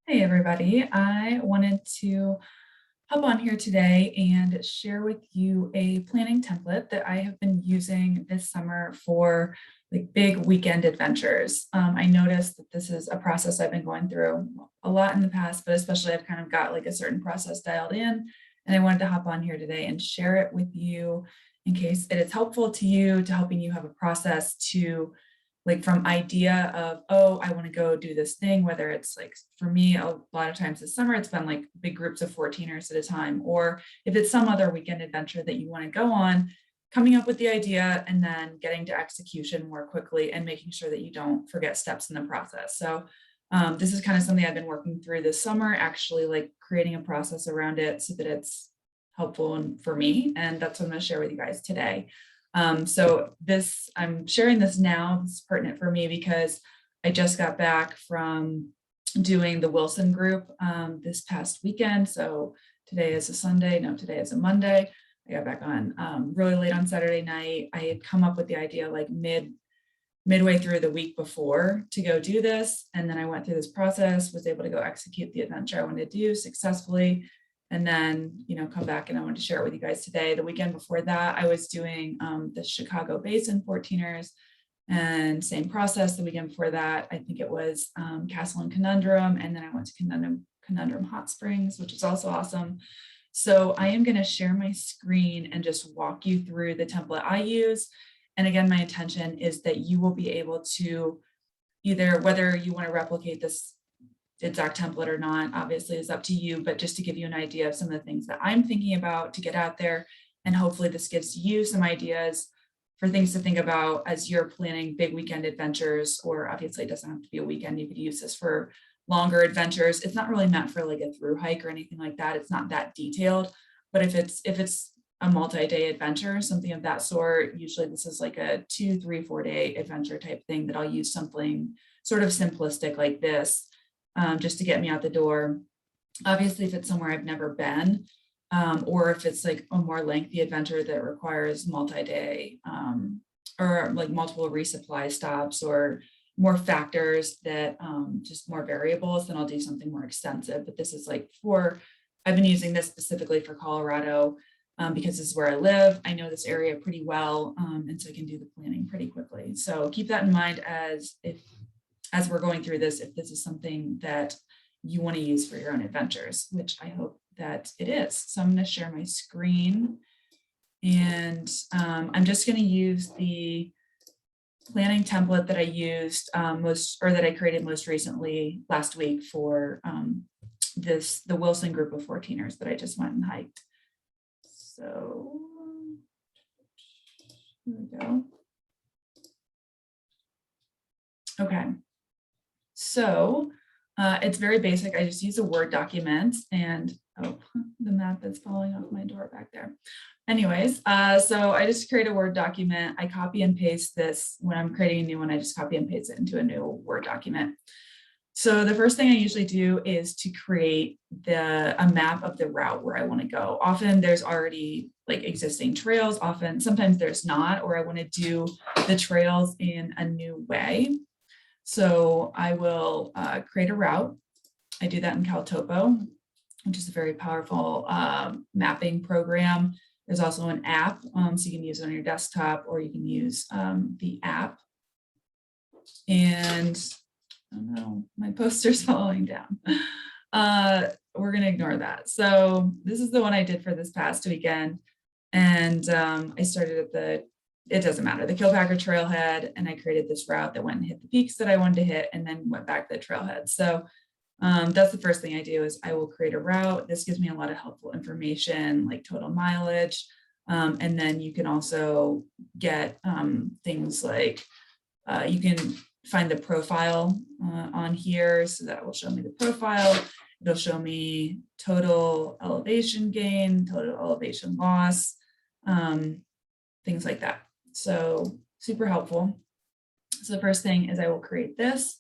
Hey everybody, I wanted to hop on here today and share with you a planning template that I have been using this summer for like big weekend adventures. I noticed that this is a process I've been going through a lot in the past, but especially I've kind of got like a certain process dialed in, and I wanted to hop on here today and share it with you in case it is helpful to you, to helping you have a process to like from idea of, oh, I want to go do this thing, whether it's like for me, a lot of times this summer, it's been like big groups of 14ers at a time, or if it's some other weekend adventure that you want to go on, coming up with the idea and then getting to execution more quickly and making sure that you don't forget steps in the process. So this is kind of something I've been working through this summer, actually like creating a process around it so that it's helpful and for me. And that's what I'm going to share with you guys today. I'm sharing this now, it's pertinent for me because I just got back from doing the Wilson group this past weekend. So today is a Sunday, no, today is a Monday. I got back on really late on Saturday night. I had come up with the idea like midway through the week before to go do this. And then I went through this process, was able to go execute the adventure I wanted to do successfully, and then, come back, and I wanted to share it with you guys today. The weekend before that, I was doing the Chicago Basin 14ers, and same process. The weekend before that, I think it was Castle and Conundrum, and then I went to Conundrum Hot Springs, which is also awesome. So I am going to share my screen and just walk you through the template I use. And again, my intention is that you will be able to either, whether you want to replicate this exact template or not, obviously is up to you, but just to give you an idea of some of the things that I'm thinking about to get out there. And hopefully this gives you some ideas for things to think about as you're planning big weekend adventures, or obviously it doesn't have to be a weekend. You could use this for longer adventures. It's not really meant for like a through hike or anything like that. It's not that detailed, but if it's a multi-day adventure, something of that sort, usually this is like a 2, 3, 4 day adventure type thing that I'll use something sort of simplistic like this just to get me out the door. Obviously, if it's somewhere I've never been, or if it's like a more lengthy adventure that requires multi-day or like multiple resupply stops or more factors that just more variables, then I'll do something more extensive. But this is like I've been using this specifically for Colorado because this is where I live. I know this area pretty well, and so I can do the planning pretty quickly. So keep that in mind as we're going through this, if this is something that you want to use for your own adventures, which I hope that it is. So I'm going to share my screen, and I'm just going to use the planning template that I used that I created most recently last week for the Wilson group of 14ers that I just went and hiked. So here we go. Okay. So it's very basic. I just use a Word document, and oh, the map is falling off my door back there. Anyways, so I just create a Word document. I copy and paste this. When I'm creating a new one, I just copy and paste it into a new Word document. So the first thing I usually do is to create a map of the route where I want to go. Often there's already like existing trails. Sometimes there's not, or I want to do the trails in a new way. So I will create a route. I do that in Caltopo, which is a very powerful mapping program. There's also an app, so you can use it on your desktop, or you can use the app. And oh no, my poster's falling down. We're going to ignore that. So this is the one I did for this past weekend. And I started at it doesn't matter, the Kilpacker trailhead, and I created this route that went and hit the peaks that I wanted to hit, and then went back to the trailhead. So that's the first thing I do is I will create a route. This gives me a lot of helpful information like total mileage. And then you can also get things like you can find the profile on here. So that will show me the profile. It'll show me total elevation gain, total elevation loss, things like that. So super helpful. So the first thing is I will create this,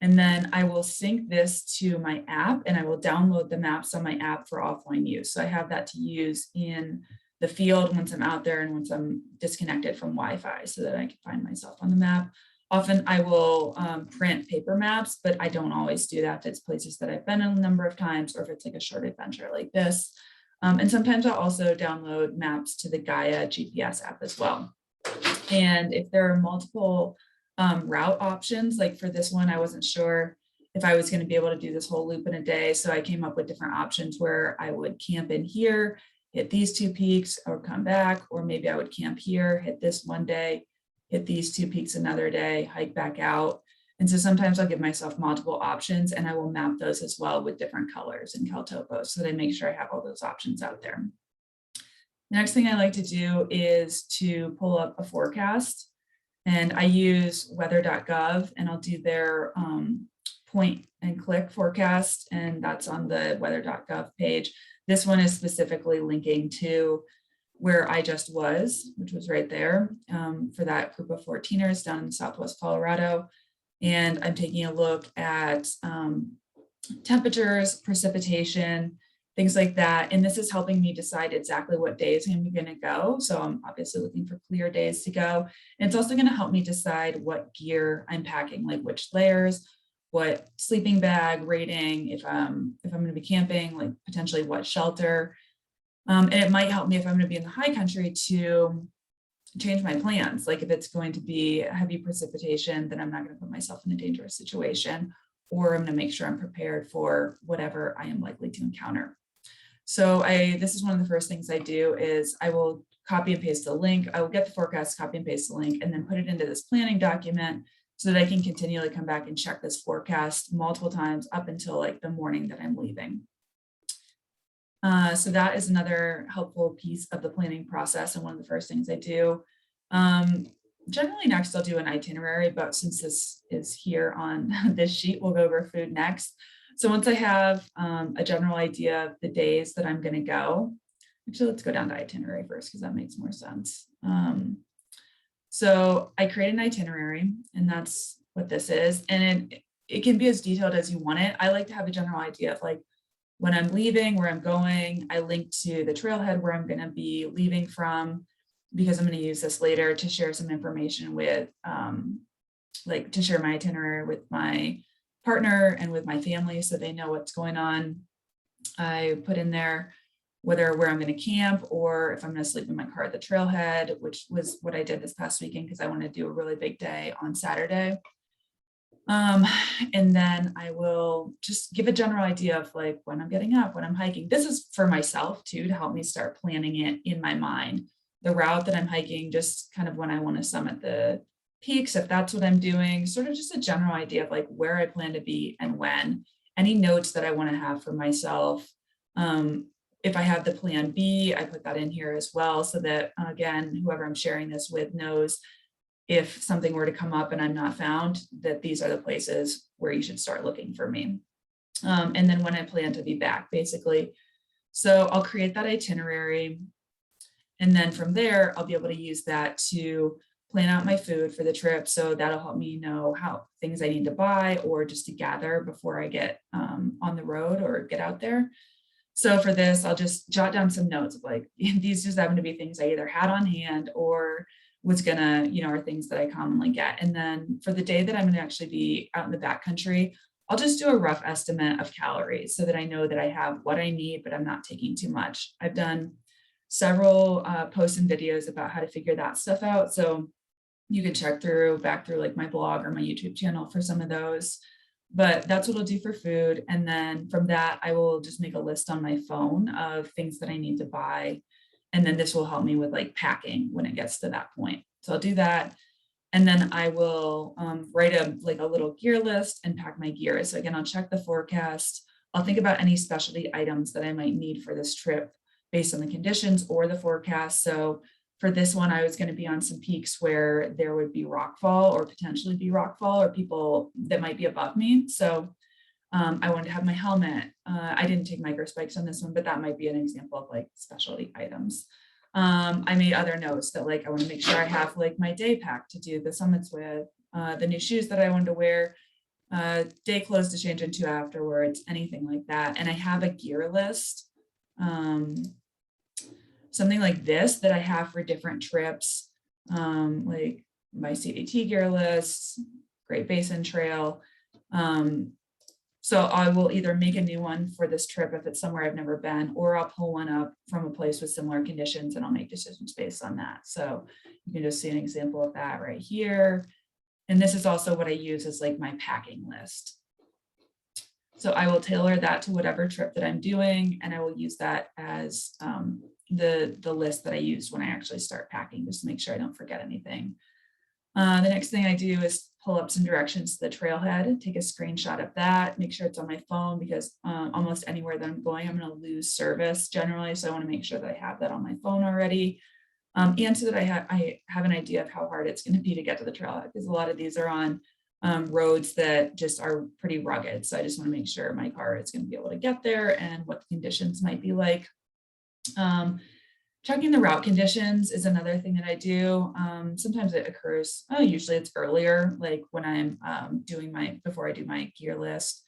and then I will sync this to my app, and I will download the maps on my app for offline use. So I have that to use in the field once I'm out there and once I'm disconnected from Wi-Fi, so that I can find myself on the map. Often I will print paper maps, but I don't always do that if it's places that I've been a number of times or if it's like a short adventure like this. And sometimes I'll also download maps to the Gaia GPS app as well. And if there are multiple route options, like for this one, I wasn't sure if I was going to be able to do this whole loop in a day. So I came up with different options where I would camp in here, hit these 2 peaks, or come back, or maybe I would camp here, hit this one day, hit these 2 peaks another day, hike back out. And so sometimes I'll give myself multiple options, and I will map those as well with different colors in Caltopo so that I make sure I have all those options out there. The next thing I like to do is to pull up a forecast, and I use weather.gov, and I'll do their point and click forecast, and that's on the weather.gov page. This one is specifically linking to where I just was, which was right there for that group of 14ers down in Southwest Colorado. And I'm taking a look at temperatures, precipitation, things like that. And this is helping me decide exactly what days I'm going to go. So I'm obviously looking for clear days to go. And it's also going to help me decide what gear I'm packing, like which layers, what sleeping bag rating, if I'm going to be camping, like potentially what shelter. And it might help me if I'm going to be in the high country to change my plans. Like if it's going to be heavy precipitation, then I'm not going to put myself in a dangerous situation, or I'm going to make sure I'm prepared for whatever I am likely to encounter. So this is one of the first things I do is I will copy and paste the link. I will get the forecast, copy and paste the link, and then put it into this planning document so that I can continually come back and check this forecast multiple times up until like the morning that I'm leaving. So that is another helpful piece of the planning process, and one of the first things I do. Generally next I'll do an itinerary, but since this is here on this sheet, we'll go over food next. So once I have a general idea of the days that I'm going to go, actually let's go down to itinerary first because that makes more sense. So I create an itinerary, and that's what this is, and it can be as detailed as you want it. I like to have a general idea of like when I'm leaving, where I'm going. I link to the trailhead where I'm going to be leaving from, because I'm going to use this later to share some information with, like to share my itinerary with my partner and with my family so they know what's going on. I put in there where I'm going to camp, or if I'm going to sleep in my car at the trailhead, which was what I did this past weekend because I want to do a really big day on Saturday. And then I will just give a general idea of like when I'm getting up, when I'm hiking. This is for myself too, to help me start planning it in my mind. The route that I'm hiking, just kind of when I want to summit the peaks, if that's what I'm doing, sort of just a general idea of like where I plan to be and when. Any notes that I want to have for myself. If I have the plan B, I put that in here as well, so that again, whoever I'm sharing this with knows if something were to come up and I'm not found, that these are the places where you should start looking for me. And then when I plan to be back, basically. So I'll create that itinerary. And then from there, I'll be able to use that to plan out my food for the trip. So that'll help me know how things I need to buy or just to gather before I get on the road or get out there. So for this, I'll just jot down some notes of like, these just happen to be things I either had on hand or was gonna, are things that I commonly get. And then for the day that I'm gonna actually be out in the backcountry, I'll just do a rough estimate of calories so that I know that I have what I need, but I'm not taking too much. I've done several posts and videos about how to figure that stuff out. So you can check back through like my blog or my YouTube channel for some of those. But that's what I'll do for food. And then from that, I will just make a list on my phone of things that I need to buy. And then this will help me with like packing when it gets to that point. So I'll do that. And then I will write a little gear list and pack my gear. So again, I'll check the forecast. I'll think about any specialty items that I might need for this trip based on the conditions or the forecast. So for this one, I was going to be on some peaks where there would be rockfall or potentially be rockfall or people that might be above me. So I wanted to have my helmet. I didn't take micro spikes on this one, but that might be an example of like specialty items. I made other notes that like, I want to make sure I have like my day pack to do the summits with, the new shoes that I wanted to wear, day clothes to change into afterwards, anything like that. And I have a gear list, something like this that I have for different trips, like my CDT gear list, Great Basin Trail. So I will either make a new one for this trip if it's somewhere I've never been, or I'll pull one up from a place with similar conditions and I'll make decisions based on that. So you can just see an example of that right here. And this is also what I use as like my packing list. So I will tailor that to whatever trip that I'm doing, and I will use that as the list that I use when I actually start packing, just to make sure I don't forget anything. The next thing I do is pull up some directions to the trailhead, take a screenshot of that, make sure it's on my phone, because almost anywhere that I'm going, I'm going to lose service generally. So I want to make sure that I have that on my phone already. And so that I have an idea of how hard it's going to be to get to the trailhead, because a lot of these are on roads that just are pretty rugged. So I just want to make sure my car is going to be able to get there and what the conditions might be like. Checking the route conditions is another thing that I do. Sometimes it occurs, usually it's earlier, like when I'm before I do my gear list.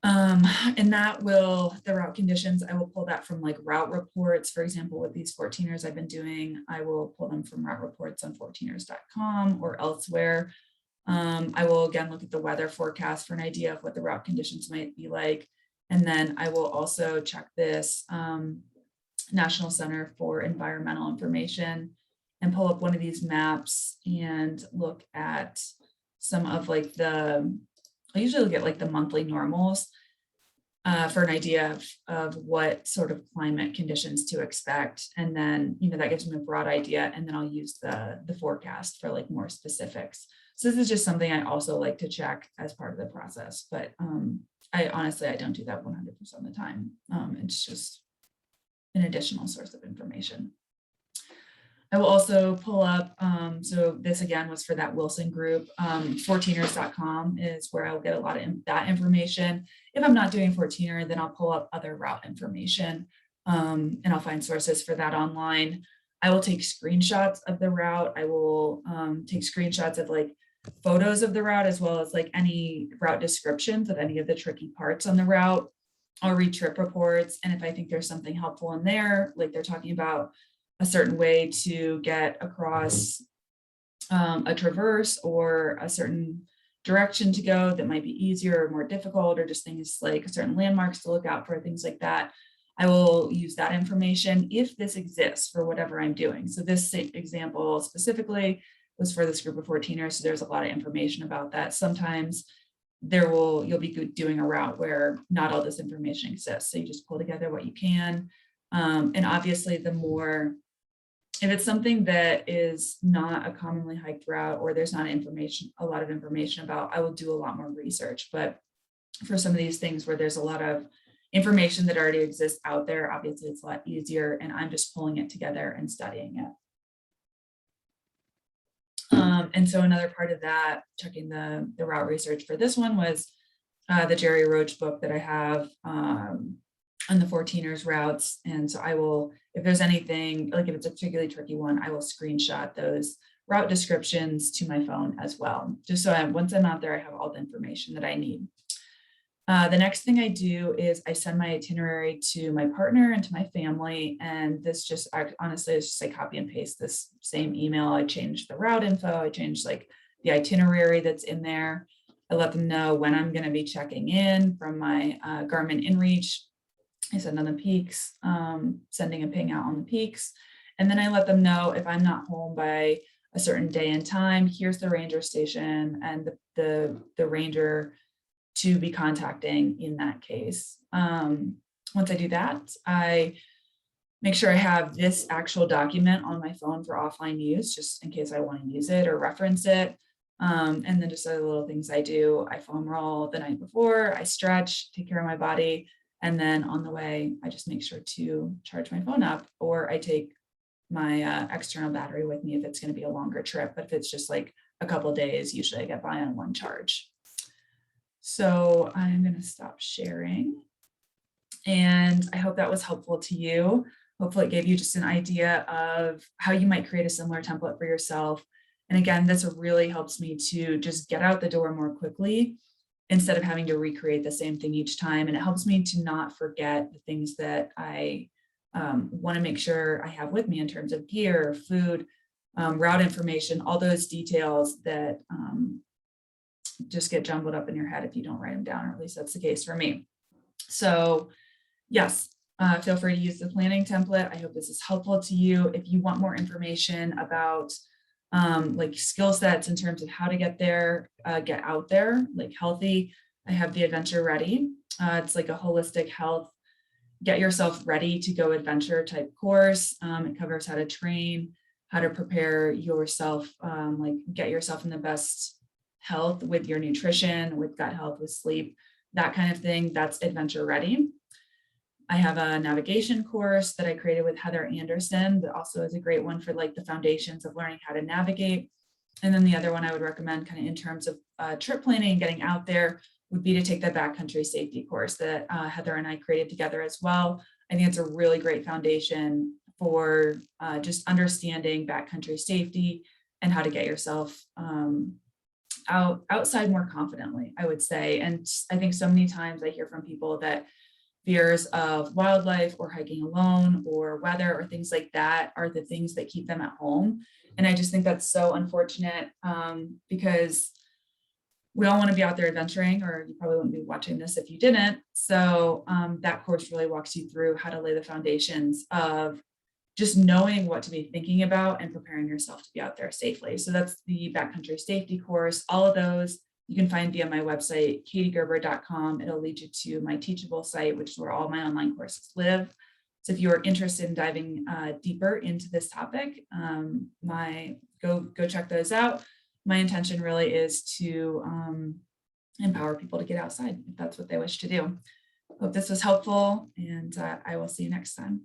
And that the route conditions, I will pull that from like route reports. For example, with these 14ers I've been doing, I will pull them from route reports on 14ers.com or elsewhere. I will again look at the weather forecast for an idea of what the route conditions might be like. And then I will also check this National Center for Environmental Information and pull up one of these maps and look at some of like I usually look at like the monthly normals for an idea of what sort of climate conditions to expect. And then, that gives me a broad idea. And then I'll use the forecast for like more specifics. So this is just something I also like to check as part of the process. But I don't do that 100% of the time. It's just an additional source of information. I will also pull up, so this again was for that Wilson group, 14ers.com is where I'll get a lot of that information. If I'm not doing 14er, then I'll pull up other route information and I'll find sources for that online. I will take screenshots of the route. I will take screenshots of like photos of the route, as well as like any route descriptions of any of the tricky parts on the route. I'll read trip reports. And if I think there's something helpful in there, like they're talking about a certain way to get across a traverse or a certain direction to go that might be easier or more difficult, or just things like certain landmarks to look out for, things like that, I will use that information if this exists for whatever I'm doing. So this example specifically was for this group of 14ers. So there's a lot of information about that. Sometimes you'll be doing a route where not all this information exists. So you just pull together what you can. And obviously if it's something that is not a commonly hiked route, or there's not a lot of information about, I will do a lot more research. But for some of these things where there's a lot of information that already exists out there, obviously it's a lot easier, and I'm just pulling it together and studying it. And so another part of that, checking the route research for this one, was the Jerry Roach book that I have on the 14ers routes. And so I will, if there's anything, like if it's a particularly tricky one, I will screenshot those route descriptions to my phone as well, just so once I'm out there, I have all the information that I need. The next thing I do is I send my itinerary to my partner and to my family. And this just, honestly, it's just I copy and paste this same email. I change the route info. I change like the itinerary that's in there. I let them know when I'm going to be checking in from my Garmin InReach. I send on the peaks, sending a ping out on the peaks. And then I let them know if I'm not home by a certain day and time, here's the ranger station and the ranger to be contacting in that case. Once I do that, I make sure I have this actual document on my phone for offline use, just in case I want to use it or reference it. And then just other little things I do. I foam roll the night before, I stretch, take care of my body. And then on the way, I just make sure to charge my phone up, or I take my external battery with me if it's going to be a longer trip. But if it's just like a couple of days, usually I get by on one charge. So I'm going to stop sharing. And I hope that was helpful to you. Hopefully it gave you just an idea of how you might create a similar template for yourself. And again, this really helps me to just get out the door more quickly instead of having to recreate the same thing each time. And it helps me to not forget the things that I want to make sure I have with me in terms of gear, food, route information, all those details that just get jumbled up in your head if you don't write them down, or at least that's the case for me. So yes, feel free to use the planning template. I hope this is helpful to you. If you want more information about like skill sets in terms of how to get there, get out there, like healthy, I have the Adventure Ready. It's like a holistic health, get yourself ready to go adventure type course. It covers how to train, how to prepare yourself, like get yourself in the best health with your nutrition, with gut health, with sleep, that kind of thing. That's Adventure Ready. I have a navigation course that I created with Heather Anderson that also is a great one for like the foundations of learning how to navigate. And then the other one I would recommend kind of in terms of trip planning and getting out there would be to take the backcountry safety course that Heather and I created together as well. I think it's a really great foundation for just understanding backcountry safety and how to get yourself outside more confidently, I would say. And I think so many times I hear from people that fears of wildlife or hiking alone or weather or things like that are the things that keep them at home. And I just think that's so unfortunate because we all want to be out there adventuring, or you probably wouldn't be watching this if you didn't. So that course really walks you through how to lay the foundations of just knowing what to be thinking about and preparing yourself to be out there safely. So that's the backcountry safety course. All of those you can find via my website, katiegerber.com. It'll lead you to my Teachable site, which is where all my online courses live. So if you are interested in diving deeper into this topic, go check those out. My intention really is to empower people to get outside if that's what they wish to do. Hope this was helpful, and I will see you next time.